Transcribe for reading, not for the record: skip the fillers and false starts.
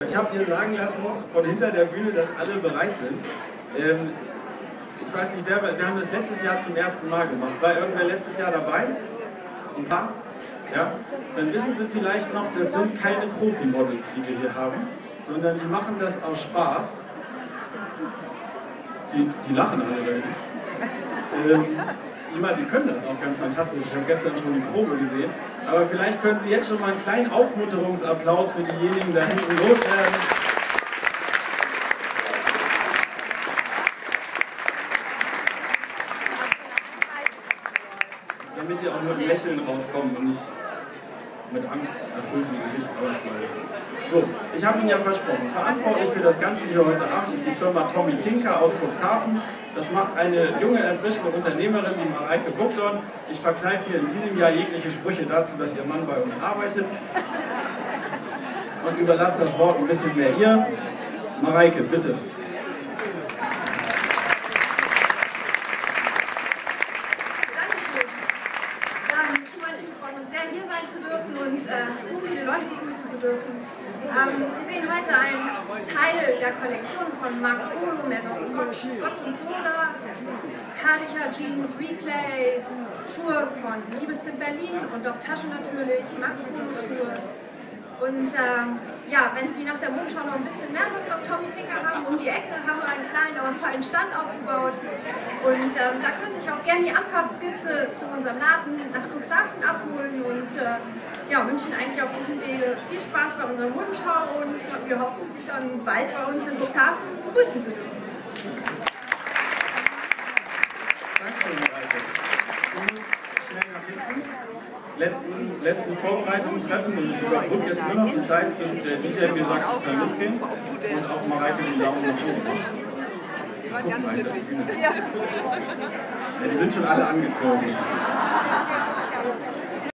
Ich habe mir sagen lassen von hinter der Bühne, dass alle bereit sind. Ich weiß nicht, wir haben das letztes Jahr zum ersten Mal gemacht. War irgendwer letztes Jahr dabei? Ein paar? Ja? Dann wissen Sie vielleicht noch, das sind keine Profi-Models, die wir hier haben, sondern die machen das aus Spaß. Die lachen alle da hinten. Die können das auch ganz fantastisch. Ich habe gestern schon die Probe gesehen. Aber vielleicht können Sie jetzt schon mal einen kleinen Aufmunterungsapplaus für diejenigen da hinten loswerden. Damit ihr auch mit einem Lächeln rauskommt und nicht mit Angst erfülltem Gesicht ausgehalten. So, ich habe Ihnen ja versprochen, verantwortlich für das Ganze hier heute Abend ist die Firma Tommy Tinker aus Cuxhaven. Das macht eine junge, erfrischende Unternehmerin, die Mareike Bugdorn. Ich verkneife mir in diesem Jahr jegliche Sprüche dazu, dass ihr Mann bei uns arbeitet. Und überlasse das Wort ein bisschen mehr ihr. Mareike, bitte. Hier sein zu dürfen und so viele Leute begrüßen zu dürfen. Sie sehen heute einen Teil der Kollektion von Marco Polo, Maison Scotch und Soda, herrlicher Jeans, Replay, Schuhe von Liebeskind Berlin und auch Taschen natürlich, Marco Polo Schuhe. Und ja, wenn Sie nach der Mondschau noch ein bisschen mehr Lust auf Tommy Tinker haben, um die Ecke haben wir einen kleinen, aber feinen Stand aufgebaut. Und da können Sie sich auch gerne die Anfahrtskizze zu unserem Laden nach Cuxhaven abholen und ja, wünschen eigentlich auf diesem Wege viel Spaß bei unserer Mondschau und wir hoffen, Sie dann bald bei uns in Cuxhaven begrüßen zu dürfen. Dankeschön, Mareike. Du musst schnell nach hinten. Letzten Vorbereitungen treffen und ich überbrücke jetzt nur noch die Zeit, bis der DJ mir sagt, es kann losgehen und auch Mareike die Daumen nach oben macht. Ich gucke mal hinter die Bühne. Ja, die sind schon alle angezogen.